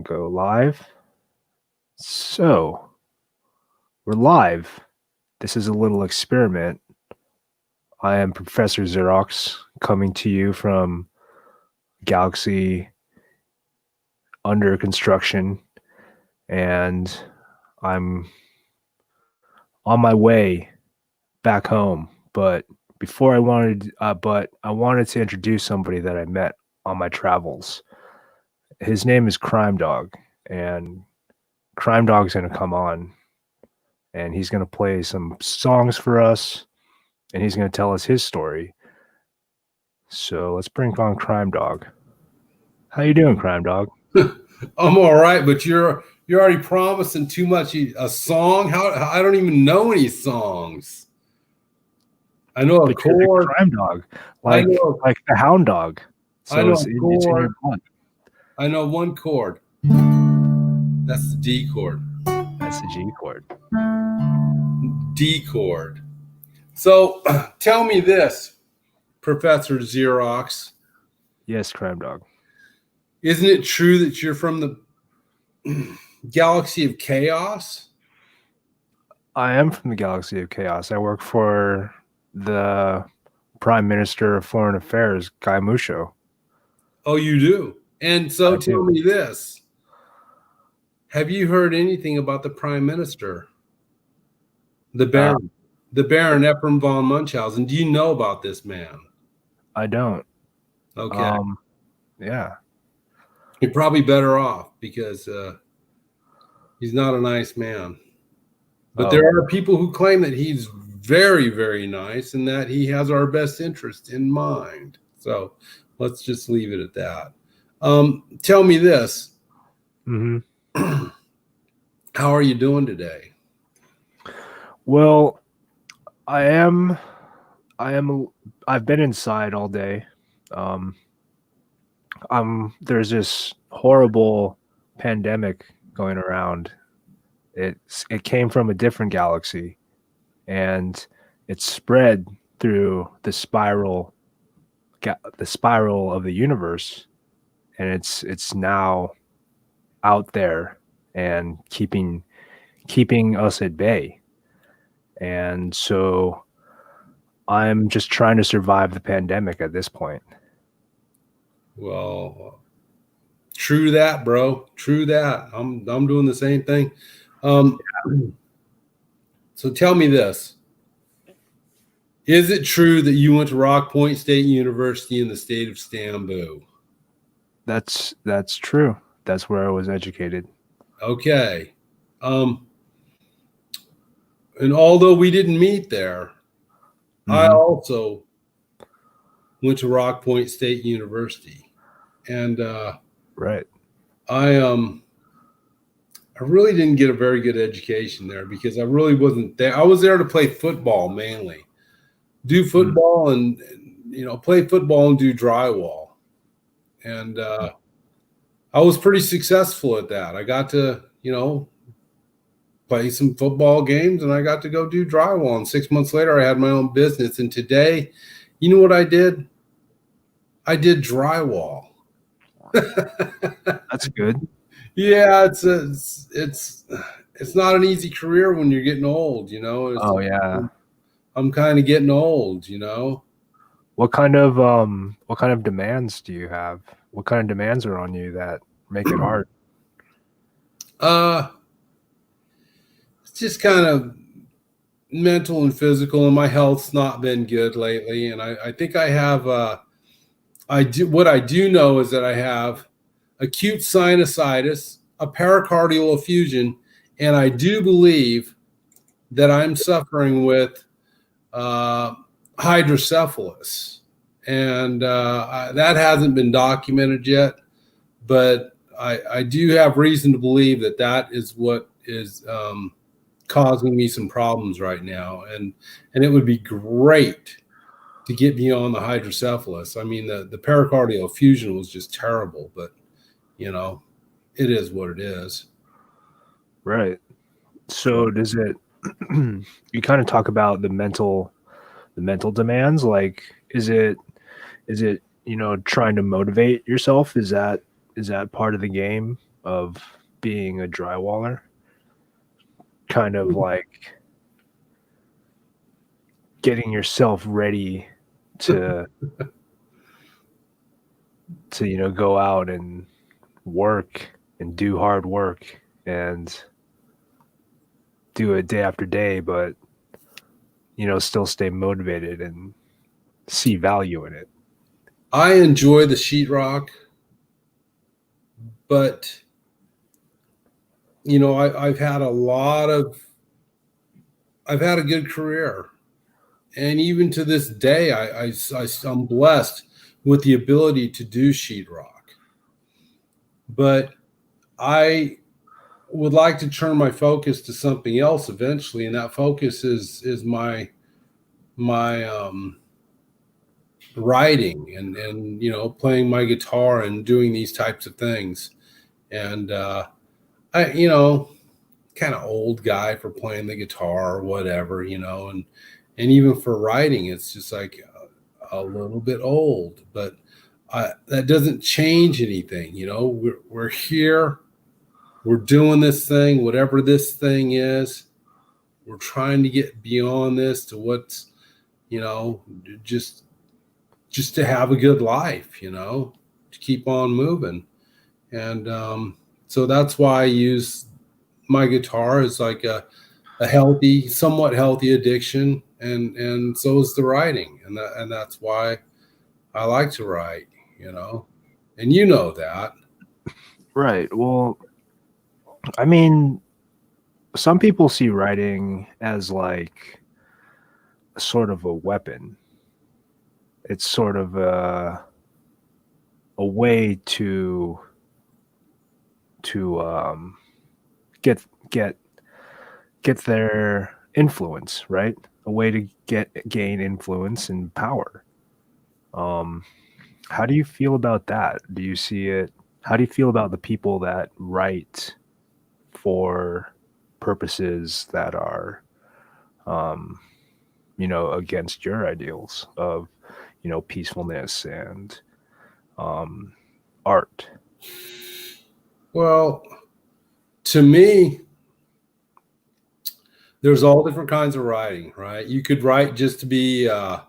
Go live. So, we're live. This is a little experiment. I am Professor Xerox coming to you from Galaxy under construction, and I'm on my way back home. But I wanted to introduce somebody that I met on my travels. His name is Crime Dog, and Crime Dog's gonna come on and he's going to play some songs for us and he's going to tell us his story. So let's bring on Crime Dog. How you doing, Crime Dog? I'm all right, but you're already promising too much. A song? How I don't even know any songs. I know a But you're the chord. Crime Dog, I like know. the Hound Dog. I So know it's a in your chord. blood. I know one chord. That's the D chord. That's the G chord. D chord. So tell me this, Professor Xerox. Yes, Crime Dog. Isn't it true that you're from the galaxy of chaos? I am from the Galaxy of Chaos. I work for the Prime Minister of Foreign Affairs, Guy Musho. Oh, you do? And so I tell do. me this. Have you heard anything about the Prime Minister? The Uh, Baron, the Baron Ephraim von Munchausen. Do you know about this man? I don't. Okay, Yeah. you're probably better off because he's not a nice man. But there Oh, are people who claim that he's very, very nice and that he has our best interest in mind. So let's just leave it at that. Tell me this. mm-hmm. How are you doing today? Well, I am I've been inside all day. Um, there's this horrible pandemic going around. It came from a different galaxy, and it spread through the spiral of the universe, and it's now out there and keeping us at bay. And so I'm just trying to survive the pandemic at this point. Well, true that, bro. True that. I'm doing the same thing. Um, so tell me this. Is it true that you went to Rock Point State University in the state of Istanbul? That's true. That's where I was educated. Okay. Um, and although we didn't meet there, I Mm-hmm. also went to Rock Point State University, and Right. I I really didn't get a very good education there because I really wasn't there. I was there to play football mainly, do Mm. football and play football and do drywall, and I was pretty successful at that. I got to play some football games and I got to go do drywall. And 6 months later, I had my own business. And today, you know what I did? I did drywall. That's good. Yeah, it's not an easy career when you're getting old. Oh yeah. I'm kind of getting old. What kind of demands do you have? What kind of demands are on you that make it hard? Uh, it's just kind of mental and physical, and my health's not been good lately. And I think I have I do what I do know is that I have acute sinusitis, a pericardial effusion, and I do believe that I'm suffering with uh, hydrocephalus, and that hasn't been documented yet, but I do have reason to believe that that is what is causing me some problems right now, and it would be great to get beyond the hydrocephalus. I mean, the pericardial effusion was just terrible, but it is what it is. Right. So does it you kind of talk about the mental demands, like is it trying to motivate yourself? Is that part of the game? of being a drywaller, kind of like getting yourself ready to go out and work and do hard work and do it day after day, but still stay motivated and see value in it. I enjoy the sheetrock, but I've had a lot of, I've had a good career, and even to this day, I'm blessed with the ability to do sheetrock. But I would like to turn my focus to something else eventually, and that focus is my writing and playing my guitar and doing these types of things. And I kind of old guy for playing the guitar or whatever, and even for writing, it's just like a little bit old, but that doesn't change anything. We're here, we're doing this thing, whatever this thing is. We're trying to get beyond this to what's, you know, just just to have a good life, to keep on moving. And so that's why I use my guitar as like a healthy, somewhat healthy addiction, and so is the writing, and that's why I like to write, and that. Right. Well, I mean, some people see writing as like a sort of a weapon. It's sort of a way to get get get their influence, right? A way to gain influence and power. Um, how do you feel about that? Do you see it? How do you feel about the people that write for purposes that are, um, against your ideals of, peacefulness and um, art? Well, to me, there's all different kinds of writing, right? You could write just to be for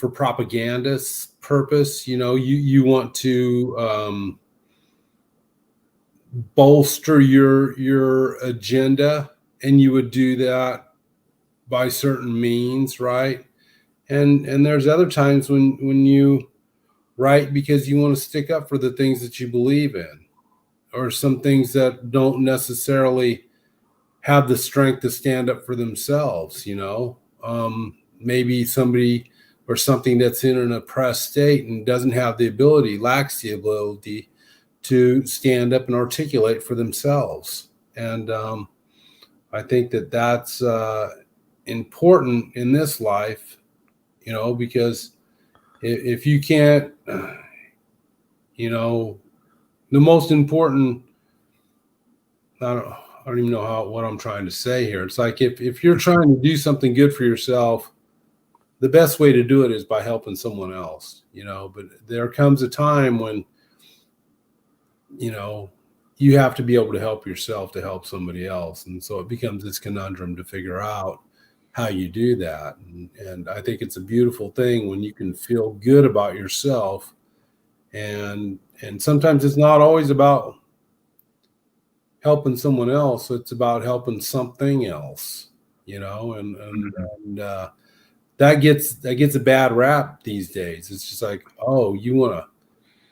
propagandist purpose. You want to bolster your agenda, and you would do that by certain means, right? And there's other times when you write because you want to stick up for the things that you believe in, or some things that don't necessarily have the strength to stand up for themselves. Maybe somebody or something that's in an oppressed state and doesn't have the ability, lacks the ability to stand up and articulate for themselves. And I think that that's important in this life, because if you can't, the most important, I don't even know what I'm trying to say here. It's like if you're trying to do something good for yourself, the best way to do it is by helping someone else, but there comes a time when, you know, you have to be able to help yourself to help somebody else. And so it becomes this conundrum to figure out how you do that. And I think it's a beautiful thing when you can feel good about yourself. And sometimes it's not always about helping someone else. It's about helping something else, and Mhm. that gets a bad rap these days. It's just like, oh, you want to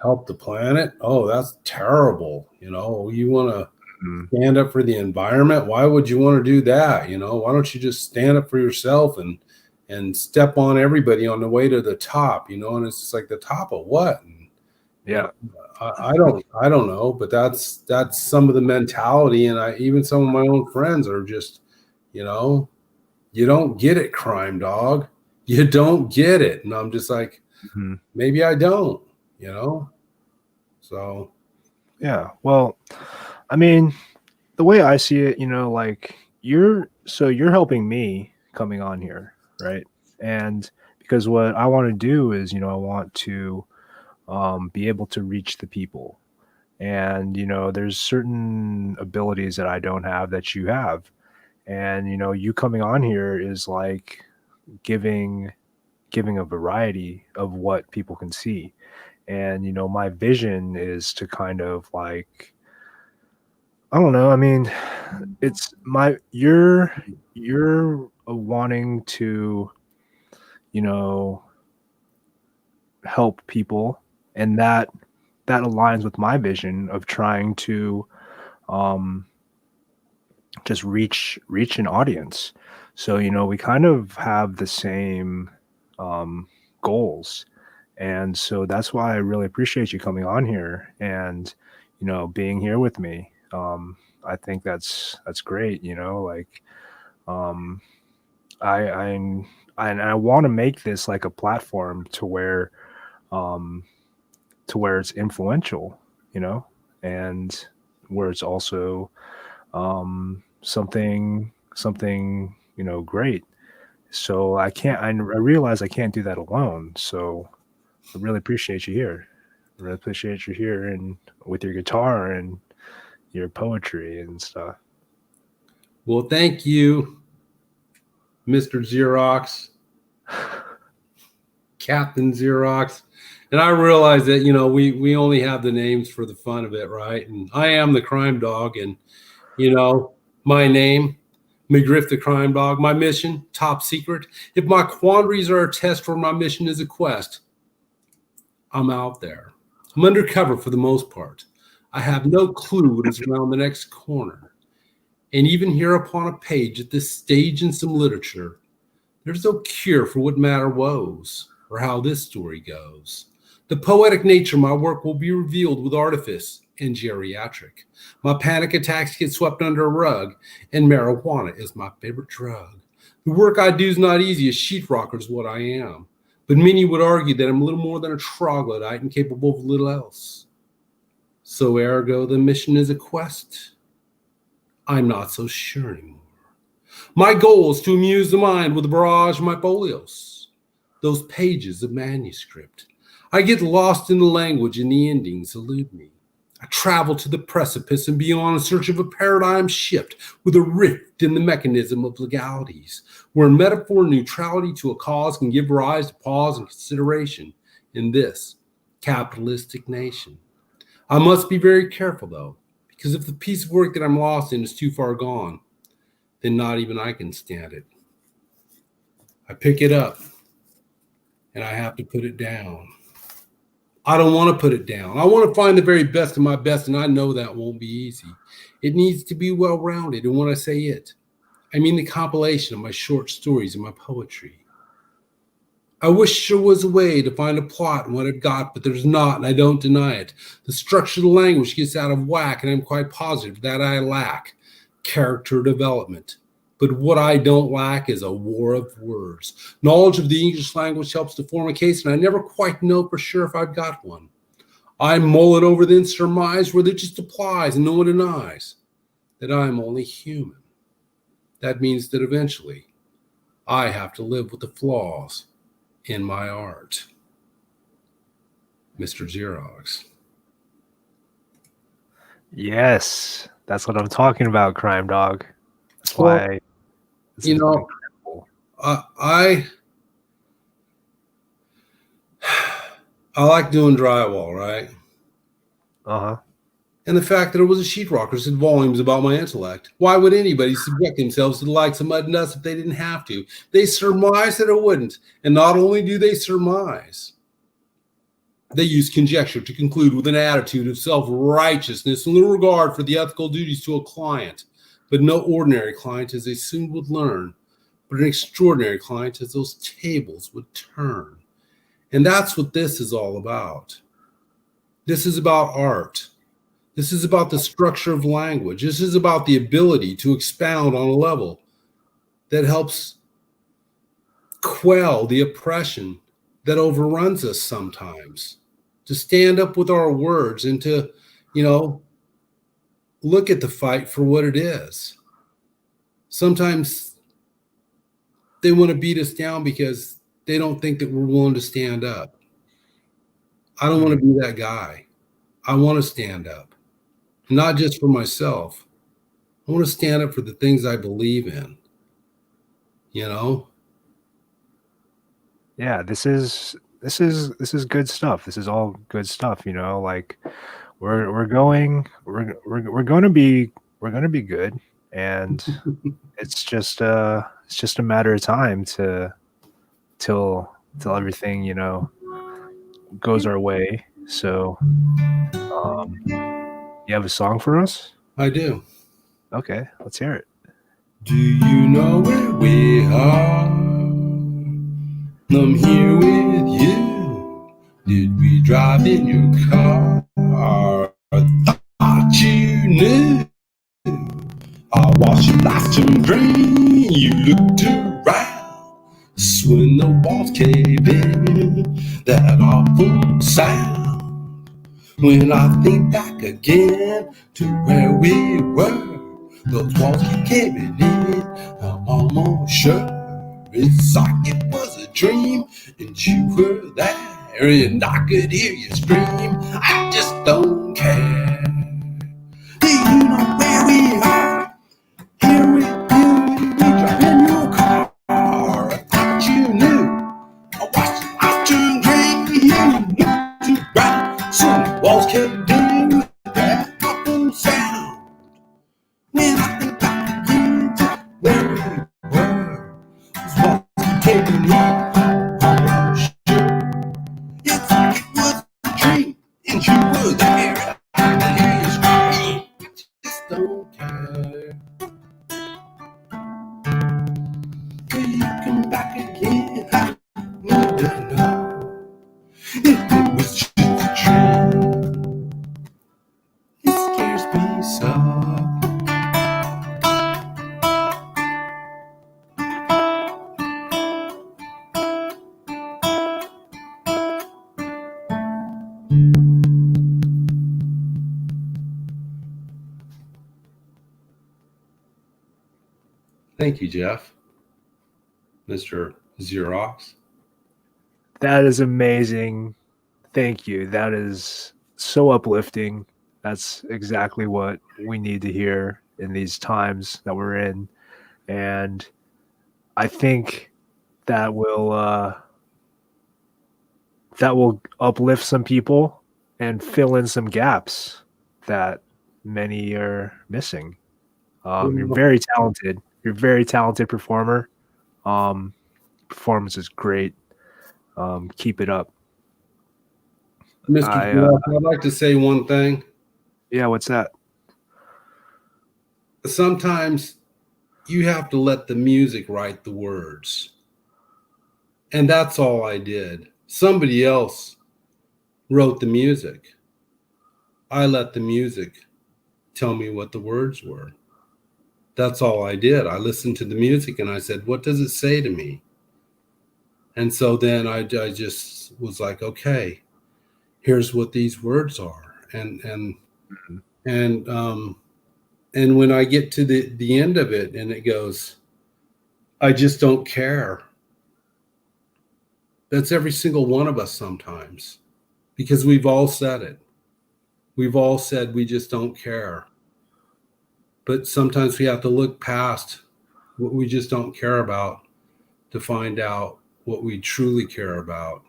help the planet? Oh, that's terrible. You want to Mhm. stand up for the environment? Why would you want to do that? Why don't you just stand up for yourself and step on everybody on the way to the top? And it's just like, the top of what? And, you know, Yeah. I don't know, but that's some of the mentality, and even some of my own friends are just, you know, you don't get it, crime dog. You don't get it, and I'm just like, Mhm. maybe I don't, you know. So Yeah. Well, I mean, the way I see it, like you're helping me coming on here, right? And because what I want to do is, I want to be able to reach the people And, there's certain abilities that I don't have that you have. And, you coming on here is like giving giving a variety of what people can see. And, my vision is to kind of like, I don't know, I mean, it's my you're wanting to, you know, help people, and that aligns with my vision of trying to um just reach an audience. So, we kind of have the same um goals. And so that's why I really appreciate you coming on here and, being here with me. I think that's great, like um I I want to make this like a platform um to where it's influential, you know, and where it's also something, great. So I realize I can't do that alone. So I really appreciate you here. I really appreciate you here and with your guitar and your poetry and stuff. Well, thank you, Mr. Xerox, Captain Xerox. And I realize that, we only have the names for the fun of it, right? And I am the crime dog. And, you know, my name, McGriff the crime dog, my mission, top secret. If my quandaries are a test or my mission is a quest, I'm out there. I'm undercover for the most part. I have no clue what is around the next corner. And even here upon a page at this stage in some literature, there's no cure for what matter woes or how this story goes. The poetic nature of my work will be revealed with artifice and geriatric. My panic attacks get swept under a rug, and marijuana is my favorite drug. The work I do is not easy, a sheetrocker is what I am. But many would argue that I'm little more than a troglodyte and capable of little else. So ergo, the mission is a quest. I'm not so sure anymore. My goal is to amuse the mind with a barrage of my folios, those pages of manuscript. I get lost in the language and the endings elude me. I travel to the precipice and beyond in search of a paradigm shift with a rift in the mechanism of legalities, where metaphor neutrality to a cause can give rise to pause and consideration in this capitalistic nation. I must be very careful, though, because if the piece of work that I'm lost in is too far gone, then not even I can stand it. I pick it up and I have to put it down. I don't want to put it down. I want to find the very best of my best, and I know that won't be easy. It needs to be well rounded. And when I say it, I mean the compilation of my short stories and my poetry. I wish there was a way to find a plot in what I've got, but there's not, and I don't deny it. The structure of the language gets out of whack, and I'm quite positive that I lack character development. But what I don't lack is a war of words. Knowledge of the English language helps to form a case, and I never quite know for sure if I've got one. I mull it over, then surmise whether it just applies, and no one denies that I'm only human. That means that eventually I have to live with the flaws in my art. Mr. Xerox. Yes, that's what I'm talking about, crime dog. That's Well, why this you is know, incredible. I I like doing drywall, right? Uh-huh. And the fact that it was a sheetrocker said volumes about my intellect. Why would anybody subject themselves to the likes of mud and dust if they didn't have to? They surmise that it wouldn't. And not only do they surmise, they use conjecture to conclude with an attitude of self-righteousness and little regard for the ethical duties to a client. But no ordinary client, as they soon would learn, but an extraordinary client, as those tables would turn. And that's what this is all about. This is about art. This is about the structure of language. This is about the ability to expound on a level that helps quell the oppression that overruns us sometimes, to stand up with our words and to, you know, look at the fight for what it is. Sometimes they want to beat us down because they don't think that we're willing to stand up. I don't want to be that guy. I want to stand up, not just for myself. I want to stand up for the things I believe in, you know? Yeah, this is good stuff. This is all good stuff, you know, like we're going to be good, and it's just a matter of time to till everything, you know, goes our way. So, um, you have a song for us? I do. Okay, let's hear it. Do you know where we are? I'm here with you. Did we drive in your car? Thought you knew. I watched your last dream. You looked around. When the walls cave in, that awful sound. When I think back again to where we were, those walls keep caving in. I'm almost sure it's like it was a dream, and you were there, and I could hear you scream. I just don't care. Do you know where we are? Here with you, we drive in your car. I thought you knew. I watched the afternoon rain. You looked around, some walls caved in with that awful sound. When I think back again to where we were, those walls caving in. I'm sure it's like it was a dream, and you were there. I can hear you scream. I just don't care. Will you come back again? I need to know if it was just a dream. It scares me so. Thank you, Jeff. Mr. Xerox. That is amazing. Thank you. That is so uplifting. That's exactly what we need to hear in these times that we're in. And I think that will uplift some people and fill in some gaps that many are missing. You're very talented. You're a very talented performer. Um, Performance is great. Keep it up. Mr. I Jeff, I'd like to say one thing. Yeah, what's that? Sometimes you have to let the music write the words. And that's all I did. Somebody else wrote the music. I let the music tell me what the words were. That's all I did. I listened to the music and I said, what does it say to me? And so then I just was like, okay, here's what these words are. Mhm. And when I get to the end of it and it goes, I just don't care. That's every single one of us sometimes, because we've all said it. We've all said we just don't care. But sometimes we have to look past what we just don't care about to find out what we truly care about.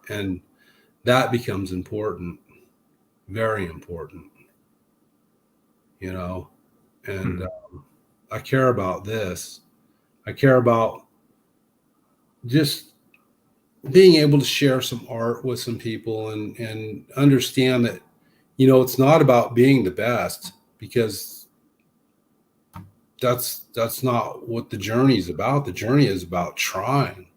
And that becomes important, very important, you know. And Mhm. I care about this. I care about just being able to share some art with some people and understand that, you know, it's not about being the best, because that's not what the journey is about. The journey is about trying,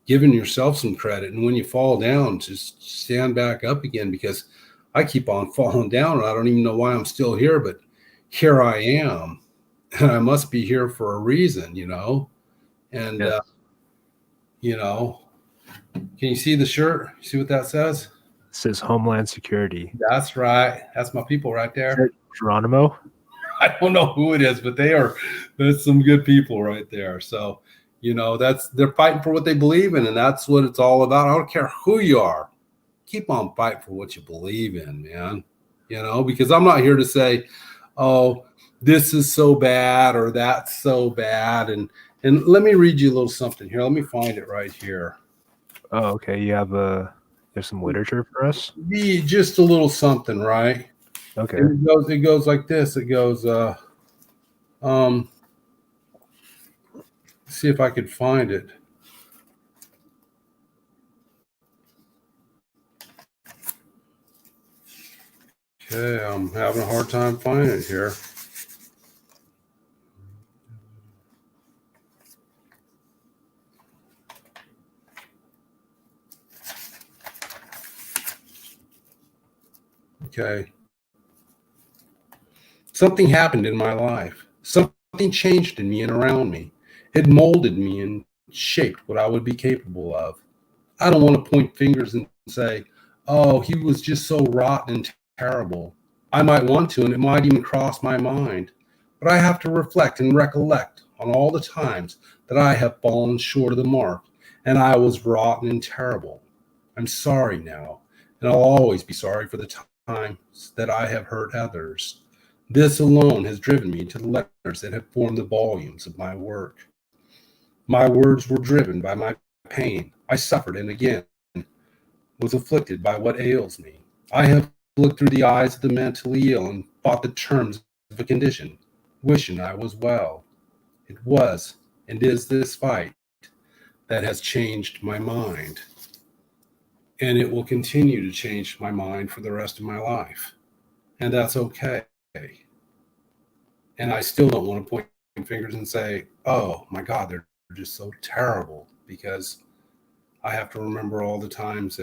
giving yourself some credit, and when you fall down, just stand back up again, because I keep on falling down and I don't even know why I'm still here, but here I am, and I must be here for a reason, you know. And Yes. you know, can you see the shirt? See what that says? It says Homeland Security. That's right. That's my people right Is there. that Geronimo? I don't know who it is, but there's some good people right there. So, you know, they're fighting for what they believe in, and that's what it's all about. I don't care who you are. Keep on fighting for what you believe in, man. because I'm not here to say, oh, this is so bad or that's so bad. And let me read you a little something here. Let me find it right here. Oh, okay. You have some literature for us? Just a little something, right? Okay. And it goes like this. It goes, um, see if I could find it. Okay, I'm having a hard time finding it here. Okay. Something happened in my life. Something changed in me and around me. It molded me and shaped what I would be capable of. I don't want to point fingers and say, oh, he was just so rotten and terrible. I might want to, and it might even cross my mind. But I have to reflect and recollect on all the times that I have fallen short of the mark and I was rotten and terrible. I'm sorry now, and I'll always be sorry for the times that I have hurt others. This alone has driven me to the letters that have formed the volumes of my work. My words were driven by my pain. I suffered and again was afflicted by what ails me. I have looked through the eyes of the mentally ill and fought the terms of a condition, wishing I was well. It was and is this fight that has changed my mind, and it will continue to change my mind for the rest of my life. And that's okay. And I still don't want to point fingers and say, oh my God, they're just so terrible, because I have to remember all the times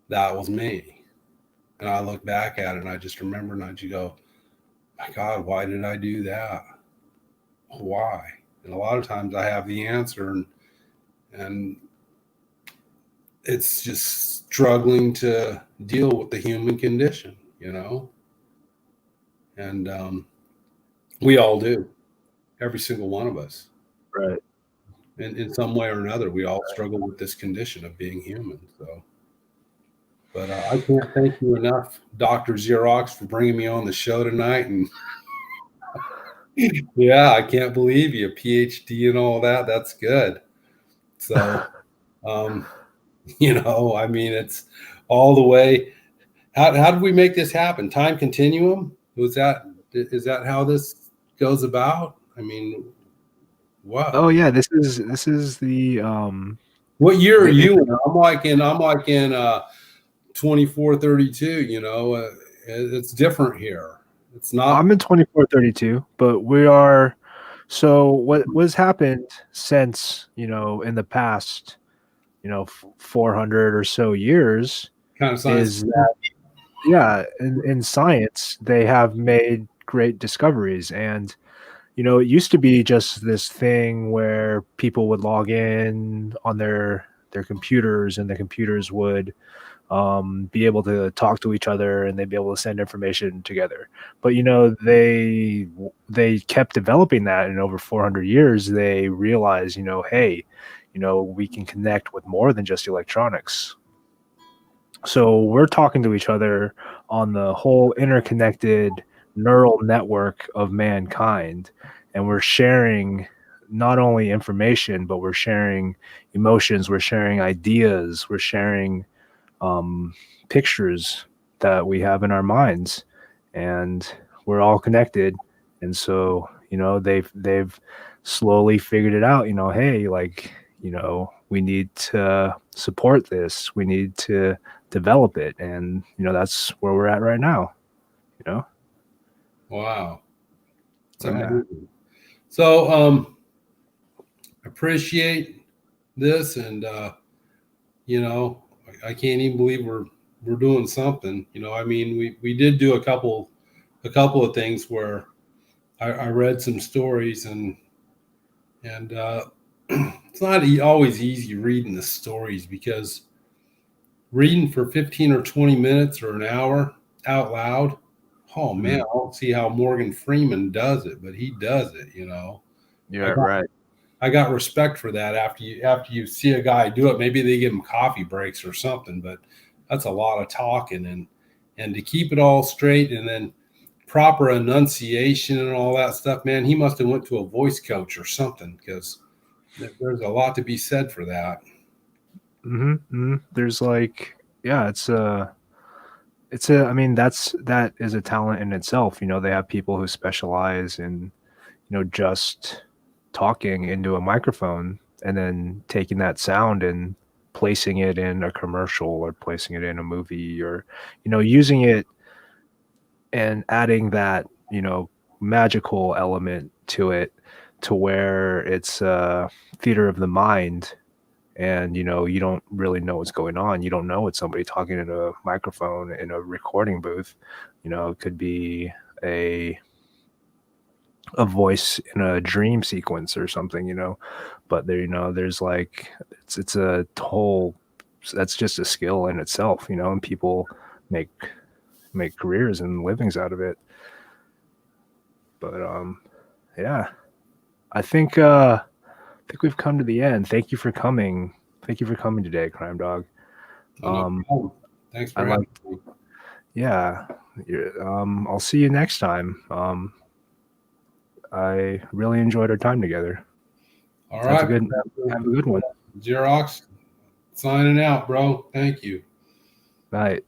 that was me. And I look back at it and I just remember and I just go, my God, why did I do that? Why? And a lot of times I have the answer, and it's just struggling to deal with the human condition, and we all do, every single one of us. Right. In some way or another, we all struggle with this condition of being human. So, but I can't thank you enough, Dr. Xerox, for bringing me on the show tonight. And yeah, I can't believe you, PhD and all that. That's good. So, um, I mean, it's all the way. How did we make this happen? Time continuum? Is that how this goes about? I mean, Oh what? yeah, this is What year are the you in? I'm like in 2432. It's different here. It's not I'm in 2432, but we are so what's happened since, in the past, 400 or so years kind of science is fiction. that, yeah, in science, they have made great discoveries. And, it used to be just this thing where people would log in on their computers, and the computers would be able to talk to each other, and they'd be able to send information together. But they kept developing that, and over 400 years, they realized, hey, we can connect with more than just electronics. So we're talking to each other on the whole interconnected neural network of mankind, and we're sharing not only information, but we're sharing emotions, we're sharing ideas, we're sharing um, pictures that we have in our minds, and we're all connected. And so, they've slowly figured it out. Hey, like, we need to support this. We need to develop it, and that's where we're at right now. You know, Wow, it's yeah. amazing. So, appreciate this, and I can't even believe we're doing something. I mean, we did do a couple of things where I read some stories, and it's not always easy reading the stories, because reading for 15 or 20 minutes or an hour out loud, oh man, Mhm. I don't see how Morgan Freeman does it, but he does it. I Yeah, got right. I got respect for that. After you see a guy do it, maybe they give him coffee breaks or something, but that's a lot of talking, and to keep it all straight, and then proper enunciation and all that stuff, man, he must have went to a voice coach or something, because there's a lot to be said for that. There's like, yeah, I mean, that is a talent in itself. They have people who specialize in, just talking into a microphone and then taking that sound and placing it in a commercial or placing it in a movie, or, using it and adding that, magical element to it, to where it's theater of the mind. And you don't really know what's going on. You don't know it's somebody talking in a microphone in a recording booth. It could be a voice in a dream sequence or something, but there, there's like, it's a whole, that's just a skill in itself, and people make careers and livings out of it. But yeah, I think we've come to the end. Thank you for coming. Thank you for coming today, Crime Dog. Oh, no Um, problem. Thanks I for having like, me. yeah. I'll see you next time. I really enjoyed our time together. All Have a right, good have a good one. Xerox, signing out, bro. Thank you. Night.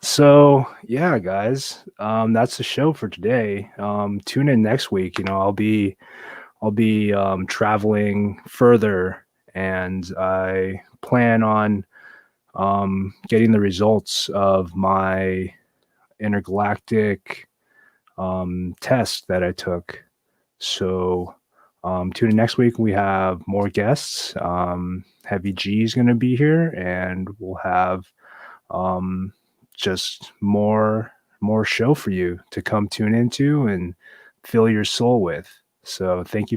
So yeah, guys, that's the show for today. Tune in next week. I'll be traveling further, and I plan on getting the results of my intergalactic test that I took. So tune in next week. We have more guests. Heavy G is going to be here, and we'll have um, just more show for you to come tune into and fill your soul with. So thank you for